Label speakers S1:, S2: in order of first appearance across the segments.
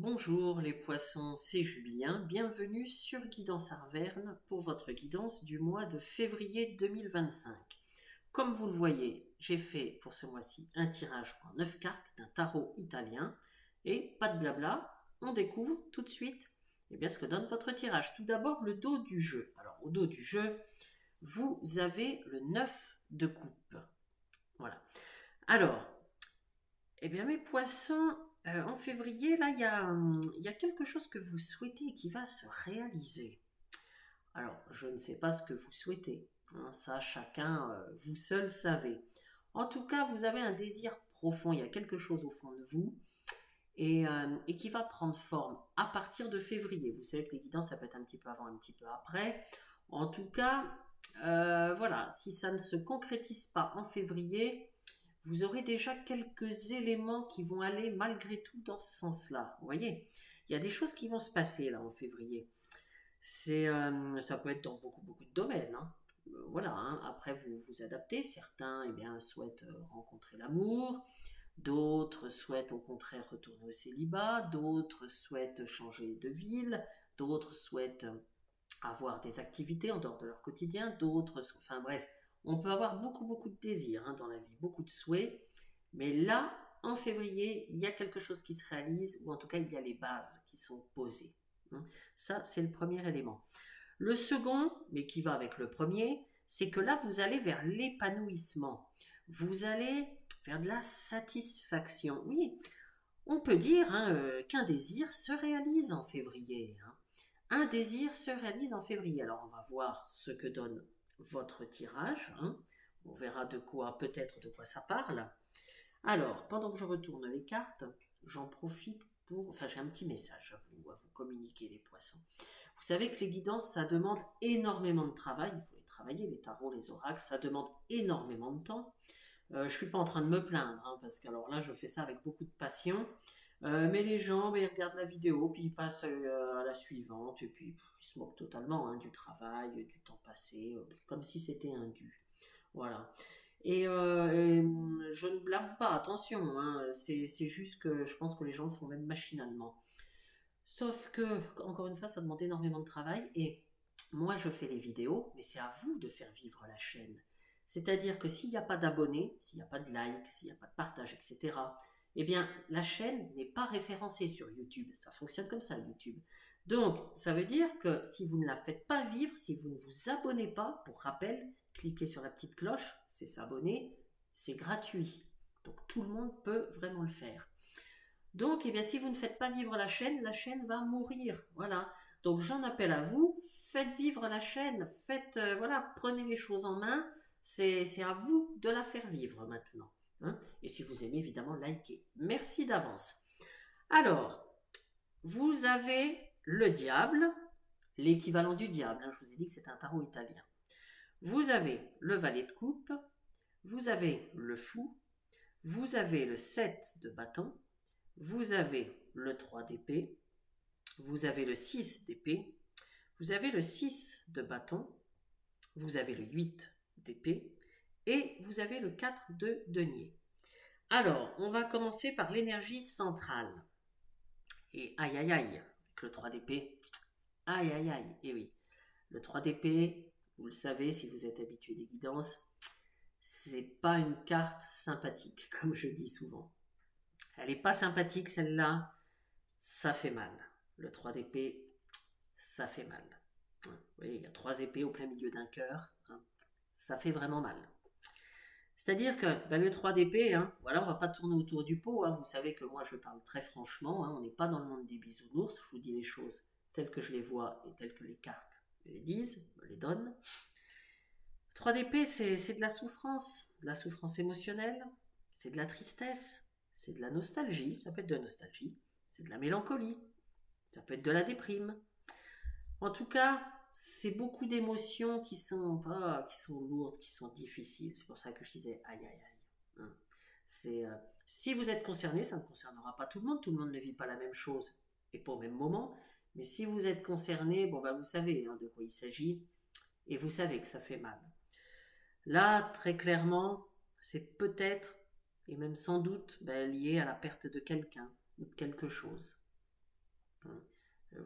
S1: Bonjour les poissons, c'est Julien. Bienvenue sur Guidance Arverne pour votre guidance du mois de février 2025. Comme vous le voyez, j'ai fait pour ce mois-ci un tirage en 9 cartes d'un tarot italien. Et pas de blabla, on découvre tout de suite ce que donne votre tirage. Tout d'abord, le dos du jeu. Alors, au dos du jeu, vous avez le 9 de coupe. Voilà. Alors, mes poissons, en février, là, il y a quelque chose que vous souhaitez et qui va se réaliser. Alors, je ne sais pas ce que vous souhaitez, hein, ça, chacun, vous seul savez. En tout cas, vous avez un désir profond, il y a quelque chose au fond de vous et qui va prendre forme à partir de février. Vous savez que les guidances, ça peut être un petit peu avant, un petit peu après. En tout cas, voilà, si ça ne se concrétise pas en février, vous aurez déjà quelques éléments qui vont aller malgré tout dans ce sens-là. Vous voyez, il y a des choses qui vont se passer là en février. Ça peut être dans beaucoup de domaines, hein. Voilà, hein. Après vous vous adaptez. Certains souhaitent rencontrer l'amour, d'autres souhaitent au contraire retourner au célibat, d'autres souhaitent changer de ville, d'autres souhaitent avoir des activités en dehors de leur quotidien, d'autres, enfin bref, on peut avoir beaucoup de désirs, hein, dans la vie, beaucoup de souhaits, mais là, en février, il y a quelque chose qui se réalise, ou en tout cas, il y a les bases qui sont posées, hein. Ça, c'est le premier élément. Le second, mais qui va avec le premier, c'est que là, vous allez vers l'épanouissement. Vous allez vers de la satisfaction. Oui, on peut dire, hein, qu'un désir se réalise en février, hein. Un désir se réalise en février. Alors, on va voir ce que donne votre tirage, hein. On verra peut-être de quoi ça parle. Alors, pendant que je retourne les cartes, j'en profite enfin, j'ai un petit message à vous communiquer, les poissons. Vous savez que les guidances, ça demande énormément de travail. Il faut les travailler, les tarots, les oracles, ça demande énormément de temps. Je ne suis pas en train de me plaindre, hein, parce que alors là, je fais ça avec beaucoup de passion. Mais les gens, ils regardent la vidéo, puis ils passent à la suivante, et puis ils se moquent totalement, hein, du travail, du temps passé, comme si c'était un dû. Voilà. Et je ne blâme pas, attention, hein, c'est juste que je pense que les gens le font même machinalement. Sauf que, encore une fois, ça demande énormément de travail, et moi je fais les vidéos, mais c'est à vous de faire vivre la chaîne. C'est-à-dire que s'il n'y a pas d'abonnés, s'il n'y a pas de likes, s'il n'y a pas de partage, etc., eh bien, la chaîne n'est pas référencée sur YouTube. Ça fonctionne comme ça, YouTube. Donc, ça veut dire que si vous ne la faites pas vivre, si vous ne vous abonnez pas, pour rappel, cliquez sur la petite cloche, c'est s'abonner, c'est gratuit. Donc, tout le monde peut vraiment le faire. Donc, si vous ne faites pas vivre la chaîne va mourir. Voilà. Donc, j'en appelle à vous. Faites vivre la chaîne. Prenez les choses en main. C'est à vous de la faire vivre maintenant, hein. Et si vous aimez, évidemment, likez. Merci d'avance. Alors, vous avez le diable, l'équivalent du diable, hein. Je vous ai dit que c'est un tarot italien. Vous avez le valet de coupe. Vous avez le fou. Vous avez le 7 de bâton. Vous avez le 3 d'épée, vous avez le 6 d'épée, vous avez le 6 de bâton, vous avez le 8 d'épée et vous avez le 4 de denier. Alors, on va commencer par l'énergie centrale. Et aïe aïe aïe, avec le 3 d'épée, aïe aïe aïe, et oui, le 3 d'épée, vous le savez si vous êtes habitué des guidances, c'est pas une carte sympathique, comme je dis souvent. Elle n'est pas sympathique celle-là, ça fait mal. Le 3 d'épée, ça fait mal. Vous voyez, il y a 3 épées au plein milieu d'un cœur, hein. Ça fait vraiment mal. C'est-à-dire que le 3 d'épée, hein, voilà, on ne va pas tourner autour du pot, hein. Vous savez que moi je parle très franchement, hein, on n'est pas dans le monde des bisounours, je vous dis les choses telles que je les vois et telles que les cartes me les disent, me les donnent. 3 d'épée, c'est de la souffrance émotionnelle, c'est de la tristesse, c'est de la nostalgie, ça peut être de la nostalgie, c'est de la mélancolie, ça peut être de la déprime. En tout cas, c'est beaucoup d'émotions qui sont lourdes, qui sont difficiles. C'est pour ça que je disais aïe aïe aïe, hein. Si vous êtes concerné, ça ne concernera pas tout le monde ne vit pas la même chose et pas au même moment. Mais si vous êtes concerné, vous savez, hein, de quoi il s'agit et vous savez que ça fait mal. Là, très clairement, c'est peut-être et même sans doute lié à la perte de quelqu'un ou de quelque chose. Hein.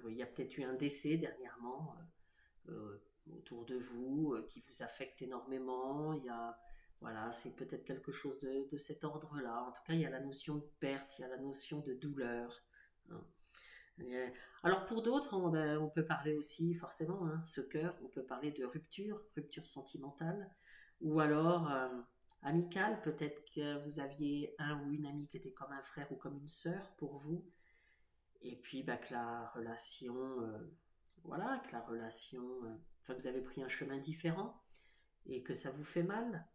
S1: Il y a peut-être eu un décès dernièrement autour de vous qui vous affecte énormément. Voilà, c'est peut-être quelque chose de cet ordre-là. En tout cas, il y a la notion de perte, il y a la notion de douleur. Hein. Alors pour d'autres, on peut parler aussi forcément, hein, ce cœur, on peut parler de rupture, rupture sentimentale, ou alors amicale, peut-être que vous aviez un ou une amie qui était comme un frère ou comme une sœur pour vous, et puis bah, que la relation, voilà, que la relation, enfin vous avez pris un chemin différent et que ça vous fait mal,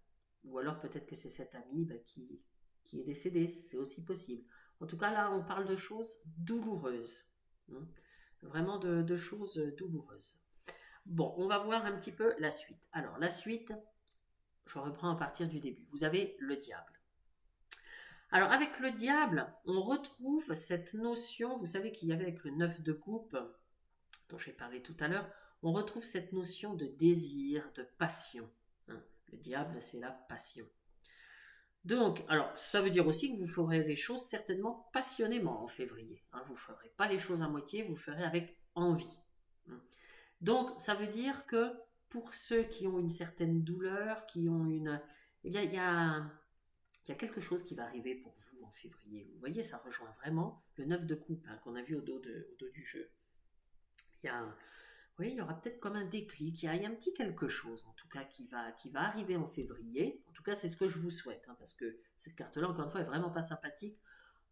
S1: ou alors peut-être que c'est cet ami bah, qui est décédé, c'est aussi possible. En tout cas là, on parle de choses douloureuses. Hein. Vraiment de choses douloureuses. Bon, on va voir un petit peu la suite. Alors, la suite, je reprends à partir du début. Vous avez le diable. Alors, avec le diable, on retrouve cette notion, vous savez qu'il y avait avec le 9 de coupe, dont j'ai parlé tout à l'heure, on retrouve cette notion de désir, de passion. Hein. Le diable, c'est la passion. Donc, alors, ça veut dire aussi que vous ferez les choses certainement passionnément en février. Hein. Vous ne ferez pas les choses à moitié, vous ferez avec envie. Hein. Donc, ça veut dire que pour ceux qui ont une certaine douleur, qui ont une... Eh bien, il y a quelque chose qui va arriver pour vous en février. Vous voyez, ça rejoint vraiment le 9 de coupe hein, qu'on a vu au dos du jeu. Il y a oui, il y aura peut-être comme un déclic, il y a un petit quelque chose en tout cas qui va arriver en février. En tout cas, c'est ce que je vous souhaite, hein, parce que cette carte-là, encore une fois, est vraiment pas sympathique.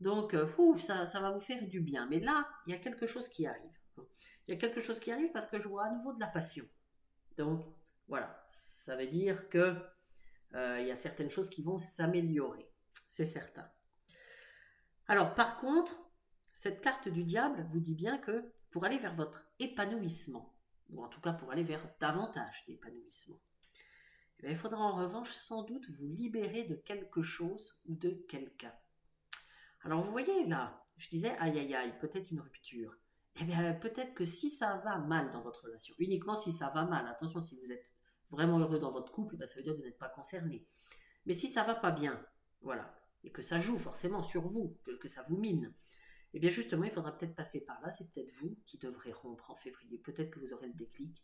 S1: Donc, ça va vous faire du bien. Mais là, il y a quelque chose qui arrive. Il y a quelque chose qui arrive parce que je vois à nouveau de la passion. Donc, voilà, ça veut dire que il y a certaines choses qui vont s'améliorer, c'est certain. Alors, par contre, cette carte du diable vous dit bien que pour aller vers votre épanouissement, ou en tout cas pour aller vers davantage d'épanouissement, il faudra en revanche sans doute vous libérer de quelque chose ou de quelqu'un. Alors vous voyez là, je disais aïe aïe aïe, peut-être une rupture. Eh bien peut-être que si ça va mal dans votre relation, uniquement si ça va mal, attention si vous êtes vraiment heureux dans votre couple, ça veut dire que vous n'êtes pas concerné. Mais si ça va pas bien, voilà, et que ça joue forcément sur vous, que ça vous mine, eh bien justement il faudra peut-être passer par là, c'est peut-être vous qui devrez rompre en février, peut-être que vous aurez le déclic,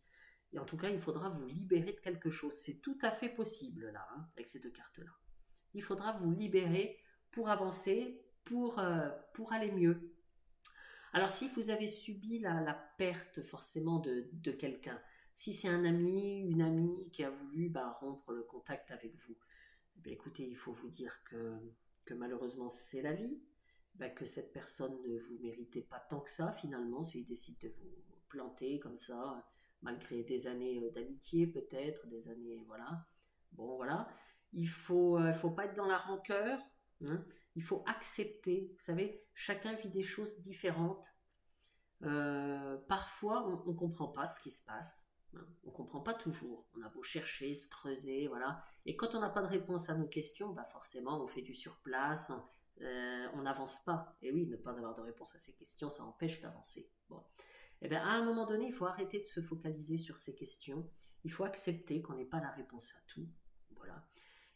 S1: et en tout cas il faudra vous libérer de quelque chose, c'est tout à fait possible là, hein, avec ces deux cartes-là. Il faudra vous libérer pour avancer, pour aller mieux. Alors si vous avez subi la perte forcément de quelqu'un, si c'est un ami, une amie qui a voulu rompre le contact avec vous, écoutez, il faut vous dire que malheureusement c'est la vie, que cette personne ne vous méritait pas tant que ça finalement, s'il décide de vous planter comme ça, malgré des années d'amitié peut-être, des années, voilà. Bon, voilà. Faut pas être dans la rancœur, hein. Il faut accepter. Vous savez, chacun vit des choses différentes. Parfois, on ne comprend pas ce qui se passe. Hein. On ne comprend pas toujours. On a beau chercher, se creuser, voilà. Et quand on n'a pas de réponse à nos questions, forcément, on fait du surplace, on n'avance pas. Et oui, ne pas avoir de réponse à ces questions, ça empêche d'avancer. Bon. Et bien, à un moment donné, il faut arrêter de se focaliser sur ces questions. Il faut accepter qu'on n'ait pas la réponse à tout. Voilà.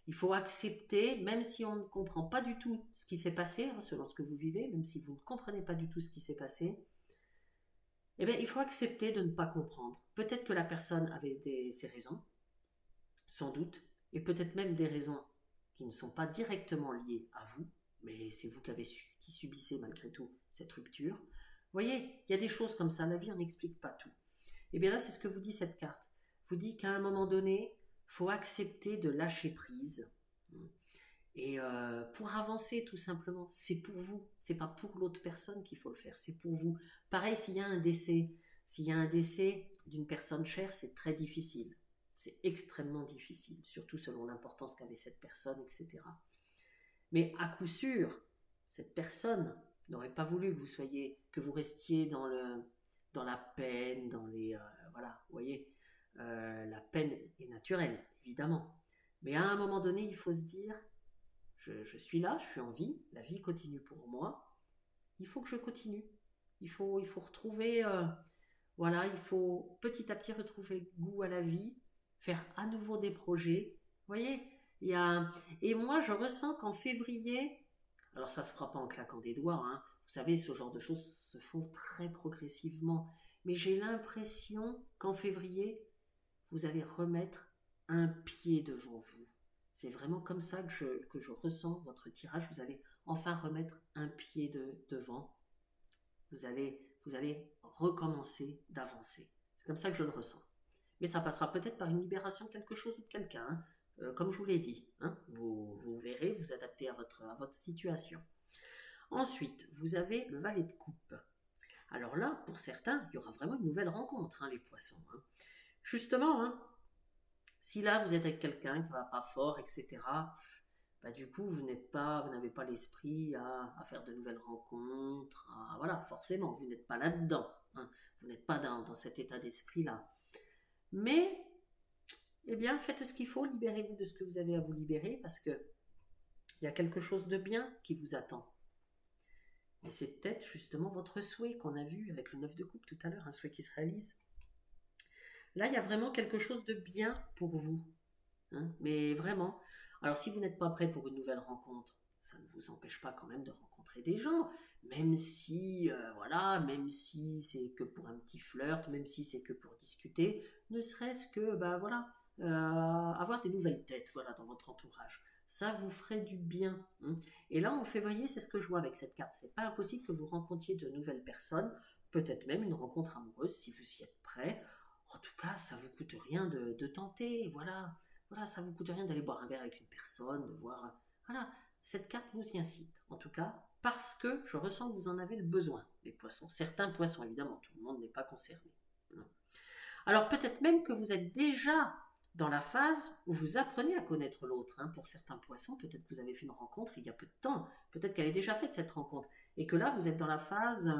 S1: Il faut accepter, même si on ne comprend pas du tout ce qui s'est passé, hein, selon ce que vous vivez, même si vous ne comprenez pas du tout ce qui s'est passé, eh bien, il faut accepter de ne pas comprendre. Peut-être que la personne avait ses raisons, sans doute, et peut-être même des raisons qui ne sont pas directement liées à vous, mais c'est vous qui subissez malgré tout cette rupture. Vous voyez, il y a des choses comme ça, la vie, on n'explique pas tout. Et bien là, c'est ce que vous dit cette carte. Vous dit qu'à un moment donné, il faut accepter de lâcher prise. Et pour avancer, tout simplement, c'est pour vous. C'est pas pour l'autre personne qu'il faut le faire, c'est pour vous. Pareil, s'il y a un décès d'une personne chère, c'est très difficile. C'est extrêmement difficile, surtout selon l'importance qu'avait cette personne, etc. Mais à coup sûr, cette personne n'aurait pas voulu que vous restiez dans la peine, voilà, vous voyez, la peine est naturelle, évidemment. Mais à un moment donné, il faut se dire, je suis là, je suis en vie, la vie continue pour moi, il faut que je continue. Il faut retrouver, voilà, il faut petit à petit retrouver goût à la vie, faire à nouveau des projets. Vous voyez, et moi je ressens qu'en février, Alors ça se fera pas en claquant des doigts, hein. Vous savez, ce genre de choses se font très progressivement. Mais j'ai l'impression qu'en février, vous allez remettre un pied devant vous. C'est vraiment comme ça que je ressens votre tirage. Vous allez enfin remettre un pied devant. Vous allez recommencer d'avancer. C'est comme ça que je le ressens. Mais ça passera peut-être par une libération de quelque chose ou de quelqu'un, hein. Comme je vous l'ai dit, hein. Vous verrez, vous adaptez à votre situation. Ensuite, vous avez le valet de coupe. Alors là, pour certains, il y aura vraiment une nouvelle rencontre, hein, les poissons, hein. Justement, hein, si là vous êtes avec quelqu'un, que ça va pas fort, etc., bah, du coup, vous n'avez pas l'esprit à faire de nouvelles rencontres, voilà, forcément, vous n'êtes pas là-dedans, hein. Vous n'êtes pas dans cet état d'esprit-là. Mais, eh bien, faites ce qu'il faut, libérez-vous de ce que vous avez à vous libérer, parce que il y a quelque chose de bien qui vous attend. Et c'est peut-être justement votre souhait qu'on a vu avec le 9 de coupe tout à l'heure, un souhait qui se réalise. Là, il y a vraiment quelque chose de bien pour vous, hein, mais vraiment. Alors, si vous n'êtes pas prêt pour une nouvelle rencontre, ça ne vous empêche pas quand même de rencontrer des gens, même si, voilà, même si c'est que pour un petit flirt, même si c'est que pour discuter, ne serait-ce que, bah voilà, avoir des nouvelles têtes, voilà, dans votre entourage. Ça vous ferait du bien, hein. Et là, en février, c'est ce que je vois avec cette carte. C'est pas impossible que vous rencontriez de nouvelles personnes, peut-être même une rencontre amoureuse si vous y êtes prêt. En tout cas, ça vous coûte rien de tenter, voilà. Voilà, ça vous coûte rien d'aller boire un verre avec une personne, de voir. Voilà, cette carte vous y incite, en tout cas, parce que je ressens que vous en avez le besoin, les poissons. Certains poissons, évidemment, tout le monde n'est pas concerné. Alors peut-être même que vous êtes déjà dans la phase où vous apprenez à connaître l'autre, hein. Pour certains poissons, peut-être que vous avez fait une rencontre il y a peu de temps, peut-être qu'elle est déjà faite cette rencontre, et que là vous êtes dans la phase,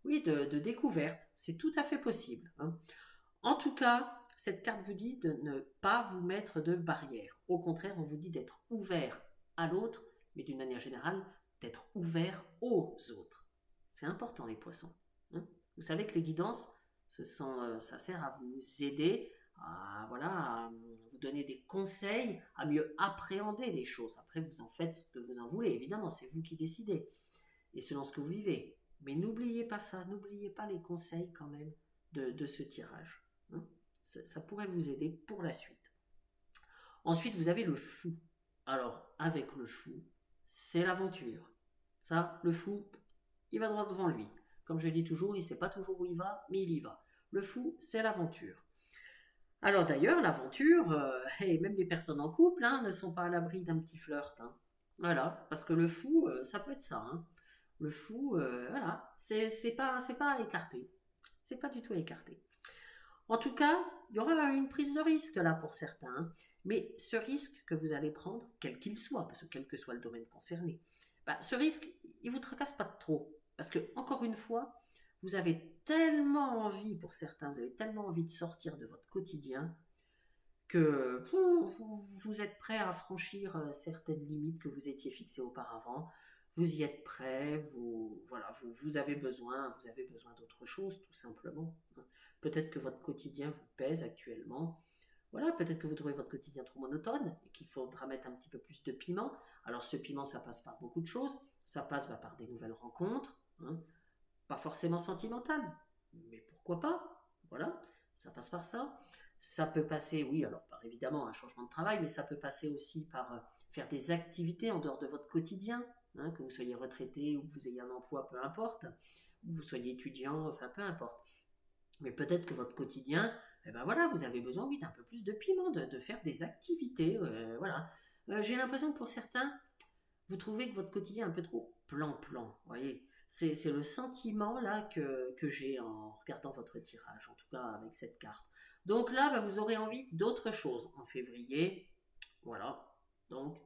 S1: oui, de découverte. C'est tout à fait possible, hein. En tout cas, cette carte vous dit de ne pas vous mettre de barrière. Au contraire, on vous dit d'être ouvert à l'autre, mais d'une manière générale, d'être ouvert aux autres. C'est important, les poissons, hein. Vous savez que les guidances, ça sert à vous aider, voilà, à vous donner des conseils, à mieux appréhender les choses. Après, vous en faites ce que vous en voulez, évidemment, c'est vous qui décidez, et selon ce que vous vivez. Mais n'oubliez pas ça, n'oubliez pas les conseils quand même de ce tirage, hein. Ça pourrait vous aider pour la suite. Ensuite, vous avez le fou. Alors, avec le fou, c'est l'aventure. Ça, le fou, il va droit devant lui. Comme je dis toujours, il ne sait pas toujours où il va, mais il y va. Le fou, c'est l'aventure. Alors d'ailleurs, l'aventure, et même les personnes en couple, hein, ne sont pas à l'abri d'un petit flirt, hein. Voilà, parce que le fou, ça peut être ça, hein. Le fou, voilà, c'est pas à écarter. C'est pas du tout à écarter. En tout cas, il y aura une prise de risque là pour certains, hein. Mais ce risque que vous allez prendre, quel qu'il soit, parce que quel que soit le domaine concerné, bah, ce risque, il ne vous tracasse pas trop. Parce que, encore une fois, vous avez tellement envie, pour certains, vous avez tellement envie de sortir de votre quotidien que vous êtes prêt à franchir certaines limites que vous étiez fixées auparavant. Vous y êtes prêt, voilà, vous avez besoin d'autre chose, tout simplement. Peut-être que votre quotidien vous pèse actuellement. Voilà, peut-être que vous trouvez votre quotidien trop monotone et qu'il faudra mettre un petit peu plus de piment. Alors ce piment, ça passe par beaucoup de choses. Ça passe par des nouvelles rencontres, hein. Pas forcément sentimentales, mais pourquoi pas. Voilà, ça passe par ça. Ça peut passer, oui, alors par évidemment un changement de travail, mais ça peut passer aussi par faire des activités en dehors de votre quotidien, hein, que vous soyez retraité ou que vous ayez un emploi, peu importe, ou que vous soyez étudiant, enfin peu importe. Mais peut-être que votre quotidien, eh ben voilà, vous avez besoin, oui, d'un peu plus de piment, de faire des activités, voilà. J'ai l'impression que pour certains, vous trouvez que votre quotidien est un peu trop plan-plan, vous voyez. C'est le sentiment là que j'ai en regardant votre tirage, en tout cas avec cette carte. Donc là, bah, vous aurez envie d'autre chose en février. Voilà. Donc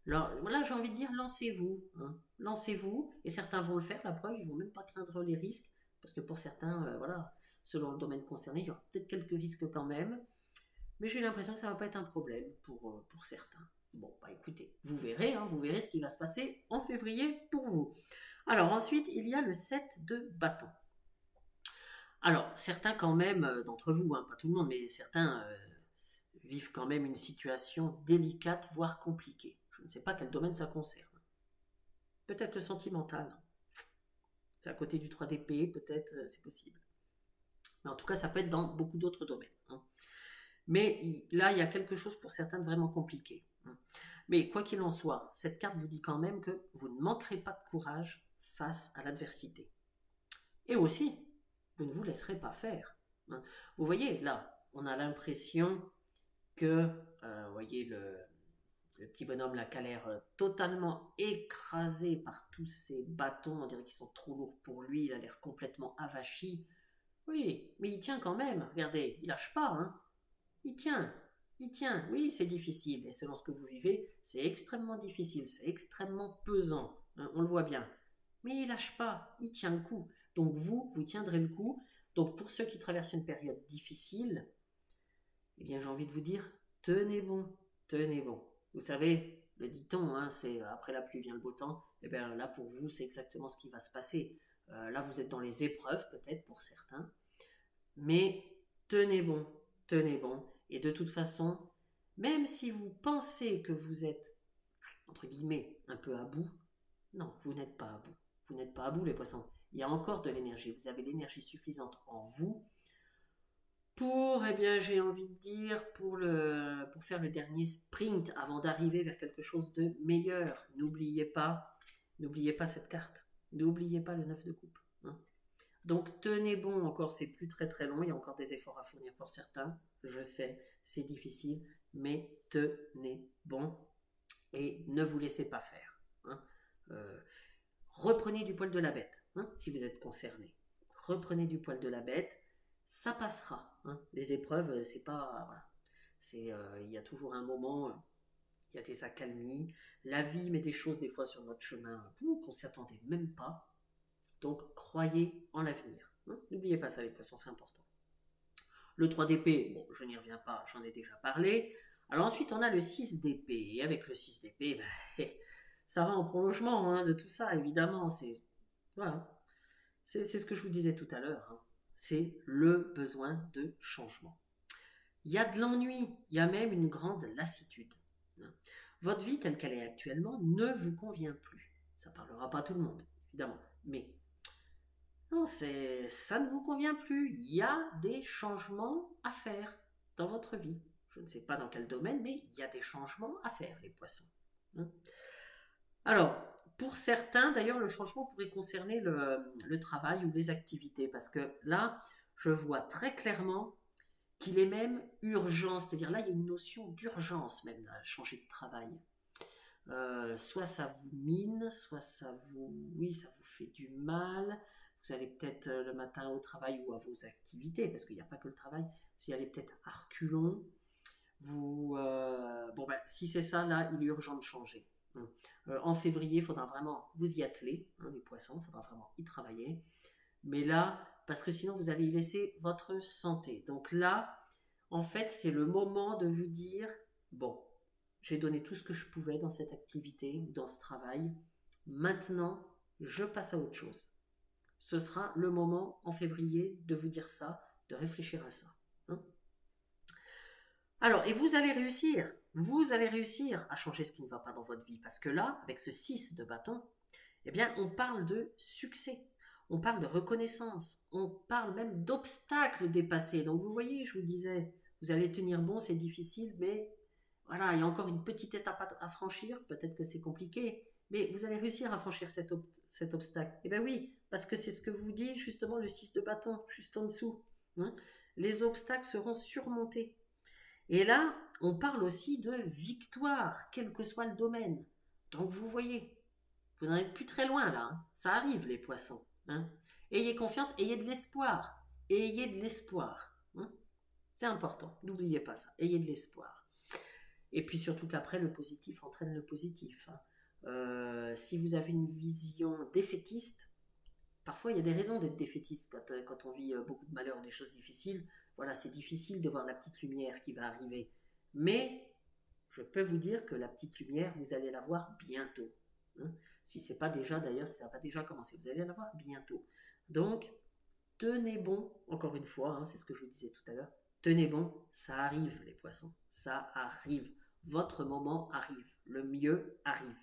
S1: là, voilà, j'ai envie de dire, lancez-vous, hein. Lancez-vous, et certains vont le faire, la preuve, ils vont même pas craindre les risques, parce que pour certains, voilà, selon le domaine concerné, il y aura peut-être quelques risques quand même, mais j'ai l'impression que ça ne va pas être un problème pour certains. Bon, bah écoutez, vous verrez, hein, vous verrez ce qui va se passer en février pour vous. Alors ensuite, il y a le 7 de bâton. Alors, certains quand même d'entre vous, hein, pas tout le monde, mais certains vivent quand même une situation délicate, voire compliquée. Je ne sais pas quel domaine ça concerne. peut-être le sentimental. C'est à côté du 3 d'épée, peut-être, c'est possible. Mais en tout cas, ça peut être dans beaucoup d'autres domaines. Hein. Mais là, il y a quelque chose pour certains de vraiment compliqué. Hein. Mais quoi qu'il en soit, cette carte vous dit quand même que vous ne manquerez pas de courage face à l'adversité. Et aussi, vous ne vous laisserez pas faire. Hein. Vous voyez, là, on a l'impression que, vous voyez, le petit bonhomme là qui a l'air totalement écrasé par tous ces bâtons, on dirait qu'ils sont trop lourds pour lui, il a l'air complètement avachi. Oui, mais il tient quand même, regardez, il lâche pas, hein. Il tient, il tient. Oui, c'est difficile, et selon ce que vous vivez, c'est extrêmement difficile, c'est extrêmement pesant, hein, on le voit bien. Mais il lâche pas, il tient le coup. Donc vous tiendrez le coup. Donc pour ceux qui traversent une période difficile, eh bien j'ai envie de vous dire, tenez bon, tenez bon. Vous savez, le dit-on, hein, c'est après la pluie vient le beau temps. Et bien là pour vous, c'est exactement ce qui va se passer. Là vous êtes dans les épreuves peut-être pour certains, mais tenez bon, tenez bon. Et de toute façon, même si vous pensez que vous êtes, entre guillemets, un peu à bout, non, vous n'êtes pas à bout. Vous n'êtes pas à bout les poissons. Il y a encore de l'énergie. Vous avez l'énergie suffisante en vous pour, eh bien, j'ai envie de dire, pour faire le dernier sprint avant d'arriver vers quelque chose de meilleur. N'oubliez pas cette carte. N'oubliez pas le 9 de coupe. Hein. Donc tenez bon encore, c'est plus très très long, il y a encore des efforts à fournir pour certains, je sais, c'est difficile, mais tenez bon et ne vous laissez pas faire. Hein. Reprenez du poil de la bête, hein, si vous êtes concerné. Reprenez du poil de la bête, ça passera. Hein. Les épreuves, c'est pas... Voilà. Il y a toujours un moment, il y a des accalmies. La vie met des choses des fois sur notre chemin qu'on ne s'y attendait même pas. Donc, croyez en l'avenir. Hein. N'oubliez pas ça, les poissons, c'est important. Le 3 d'épée, bon, je n'y reviens pas, j'en ai déjà parlé. Alors ensuite, on a le 6 d'épée. Et avec le 6 d'épée, ben, ça va en prolongement hein, de tout ça, évidemment. Voilà. C'est ce que je vous disais tout à l'heure. Hein. C'est le besoin de changement. Il y a de l'ennui, il y a même une grande lassitude. Hein. Votre vie telle qu'elle est actuellement ne vous convient plus. Ça ne parlera pas à tout le monde, évidemment. Mais non, ça ne vous convient plus. Il y a des changements à faire dans votre vie. Je ne sais pas dans quel domaine, mais il y a des changements à faire, les poissons. Hein. Alors, pour certains, d'ailleurs, le changement pourrait concerner le travail ou les activités, parce que là, je vois très clairement qu'il est même urgent, c'est-à-dire là, il y a une notion d'urgence même à changer de travail. Soit ça vous mine, soit ça vous fait du mal. Vous allez peut-être le matin au travail ou à vos activités, parce qu'il n'y a pas que le travail. Vous y allez peut-être à reculons. Si c'est ça, là, il est urgent de changer. En février, il faudra vraiment vous y atteler, hein, les poissons, il faudra vraiment y travailler. Mais là, parce que sinon, vous allez y laisser votre santé. Donc là, en fait, c'est le moment de vous dire, bon, j'ai donné tout ce que je pouvais dans cette activité, dans ce travail. Maintenant, je passe à autre chose. Ce sera le moment en février de vous dire ça, de réfléchir à ça. Hein. Alors, et vous allez réussir à changer ce qui ne va pas dans votre vie. Parce que là, avec ce 6 de bâton, eh bien, on parle de succès. On parle de reconnaissance. On parle même d'obstacles dépassés. Donc, vous voyez, je vous disais, vous allez tenir bon, c'est difficile, mais voilà, il y a encore une petite étape à franchir. Peut-être que c'est compliqué, mais vous allez réussir à franchir cet obstacle. Eh bien oui, parce que c'est ce que vous dit justement le 6 de bâton, juste en dessous. Hein. Les obstacles seront surmontés. Et là, on parle aussi de victoire, quel que soit le domaine. Donc vous voyez, vous n'en êtes plus très loin là. Hein. Ça arrive les poissons. Hein. Ayez confiance, ayez de l'espoir. Ayez de l'espoir. Hein. C'est important, n'oubliez pas ça. Ayez de l'espoir. Et puis surtout qu'après, le positif entraîne le positif. Si vous avez une vision défaitiste, parfois il y a des raisons d'être défaitiste quand on vit beaucoup de malheurs, des choses difficiles. Voilà, c'est difficile de voir la petite lumière qui va arriver. Mais je peux vous dire que la petite lumière, vous allez la voir bientôt. Hein. Si c'est pas déjà, d'ailleurs, si ça n'a pas déjà commencé, vous allez la voir bientôt. Donc, tenez bon, encore une fois, hein, c'est ce que je vous disais tout à l'heure, tenez bon, ça arrive les poissons, ça arrive. Votre moment arrive, le mieux arrive.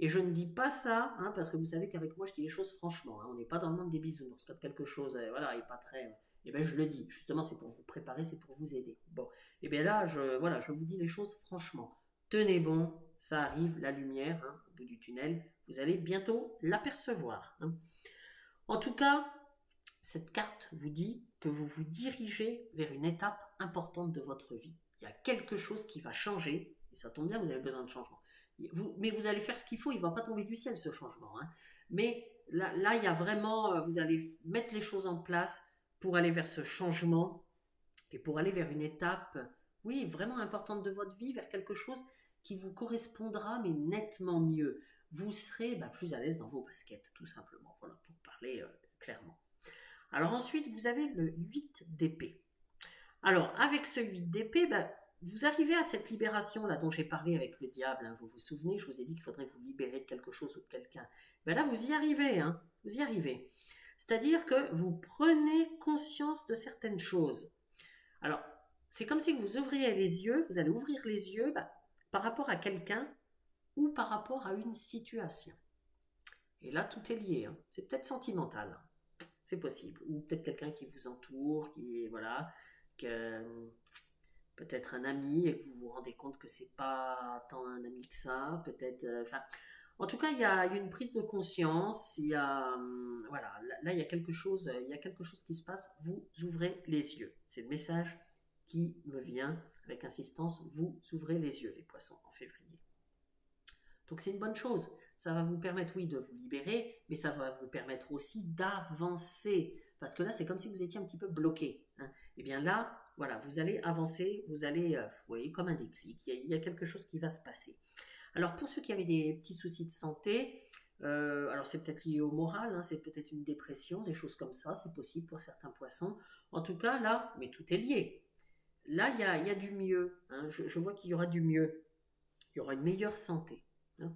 S1: Et je ne dis pas ça, hein, parce que vous savez qu'avec moi, je dis les choses franchement. Hein, on n'est pas dans le monde des bisounours. Quand quelque chose voilà, est pas très... eh bien, je le dis. Justement, c'est pour vous préparer, c'est pour vous aider. Bon, et bien là, je vous dis les choses franchement. Tenez bon, ça arrive, la lumière, hein, au bout du tunnel. Vous allez bientôt l'apercevoir. Hein. En tout cas, cette carte vous dit que vous vous dirigez vers une étape importante de votre vie. Il y a quelque chose qui va changer, et ça tombe bien, vous avez besoin de changement. Mais vous allez faire ce qu'il faut, il ne va pas tomber du ciel ce changement. Hein. Mais là, il y a vraiment, vous allez mettre les choses en place pour aller vers ce changement et pour aller vers une étape, oui, vraiment importante de votre vie, vers quelque chose qui vous correspondra, mais nettement mieux. Vous serez plus à l'aise dans vos baskets, tout simplement, voilà, pour parler clairement. Alors ensuite, vous avez le 8 d'épée. Alors, avec ce 8 d'épée, vous arrivez à cette libération là dont j'ai parlé avec le diable. Hein, vous vous souvenez, je vous ai dit qu'il faudrait vous libérer de quelque chose ou de quelqu'un. Là, vous y arrivez. Hein, vous y arrivez. C'est-à-dire que vous prenez conscience de certaines choses. Alors, c'est comme si vous ouvriez les yeux, vous allez ouvrir les yeux par rapport à quelqu'un ou par rapport à une situation. Et là, tout est lié. Hein. C'est peut-être sentimental. C'est possible. Ou peut-être quelqu'un qui vous entoure, qui, voilà, que peut-être un ami et que vous vous rendez compte que c'est pas tant un ami que ça, peut-être. En tout cas, il y a une prise de conscience. Il y a, voilà, là, il y a quelque chose qui se passe. Vous ouvrez les yeux. C'est le message qui me vient avec insistance. Vous ouvrez les yeux, les poissons, en février. Donc c'est une bonne chose. Ça va vous permettre, oui, de vous libérer, mais ça va vous permettre aussi d'avancer. Parce que là, c'est comme si vous étiez un petit peu bloqué. Hein. Et bien là, voilà, vous allez avancer, vous allez, vous voyez, comme un déclic. Il y a quelque chose qui va se passer. Alors, pour ceux qui avaient des petits soucis de santé, alors c'est peut-être lié au moral, hein, c'est peut-être une dépression, des choses comme ça, c'est possible pour certains poissons. En tout cas, là, mais tout est lié. Là, il y a du mieux. Hein. Je vois qu'il y aura du mieux. Il y aura une meilleure santé. Hein.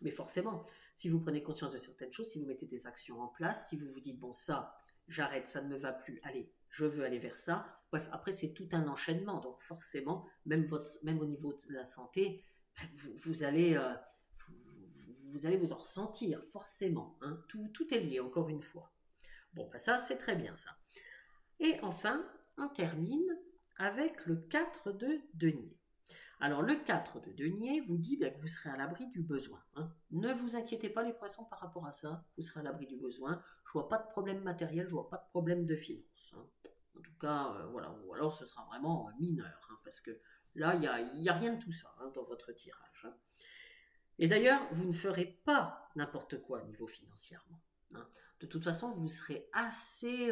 S1: Mais forcément, si vous prenez conscience de certaines choses, si vous mettez des actions en place, si vous vous dites, bon, ça, j'arrête, ça ne me va plus, allez, je veux aller vers ça. Bref, après, c'est tout un enchaînement. Donc, forcément, même au niveau de la santé, vous allez vous en ressentir, forcément. Hein. Tout est lié, encore une fois. Bon, ça, c'est très bien, ça. Et enfin, on termine avec le 4 de denier. Alors, le 4 de denier vous dit que vous serez à l'abri du besoin. Hein. Ne vous inquiétez pas, les poissons, par rapport à ça. Vous serez à l'abri du besoin. Je ne vois pas de problème matériel, je ne vois pas de problème de finance. Hein. En tout cas, voilà. Ou alors, ce sera vraiment mineur. Hein, parce que là, il n'y a rien de tout ça hein, dans votre tirage. Hein. Et d'ailleurs, vous ne ferez pas n'importe quoi niveau financièrement. Hein. De toute façon, vous serez assez...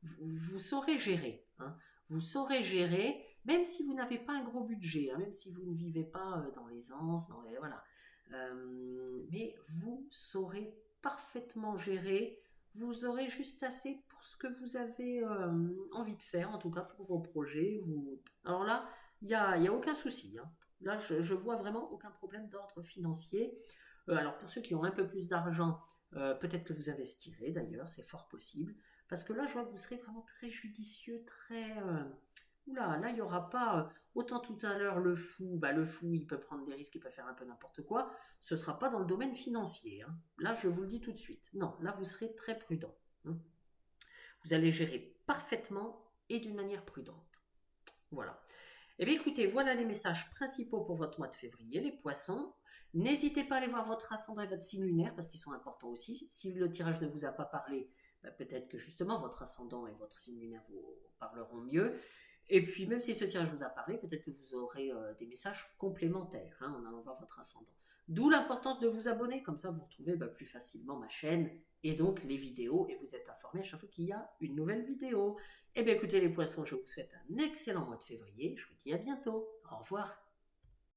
S1: vous saurez gérer. Hein. Vous saurez gérer, même si vous n'avez pas un gros budget, hein, même si vous ne vivez pas dans l'aisance, voilà. Mais vous saurez parfaitement gérer. Vous aurez juste assez pour ce que vous avez envie de faire, en tout cas pour vos projets. Alors là, il n'y a aucun souci. Hein. Là, je vois vraiment aucun problème d'ordre financier. Alors pour ceux qui ont un peu plus d'argent, peut-être que vous investirez d'ailleurs, c'est fort possible. Parce que là, je vois que vous serez vraiment très judicieux, très... Oula, là, il n'y aura pas... autant tout à l'heure, le fou, il peut prendre des risques, il peut faire un peu n'importe quoi. Ce ne sera pas dans le domaine financier. Hein. Là, je vous le dis tout de suite. Non, là, vous serez très prudent. Hein. Vous allez gérer parfaitement et d'une manière prudente. Voilà. Eh bien, écoutez, voilà les messages principaux pour votre mois de février, les poissons. N'hésitez pas à aller voir votre ascendant et votre signe lunaire, parce qu'ils sont importants aussi. Si le tirage ne vous a pas parlé, peut-être que justement votre ascendant et votre signe lunaire vous parleront mieux. Et puis même si ce tirage vous a parlé, peut-être que vous aurez des messages complémentaires hein, en allant voir votre ascendant. D'où l'importance de vous abonner, comme ça vous retrouvez plus facilement ma chaîne et donc les vidéos et vous êtes informé à chaque fois qu'il y a une nouvelle vidéo. Eh bien écoutez les poissons, je vous souhaite un excellent mois de février, je vous dis à bientôt, au revoir.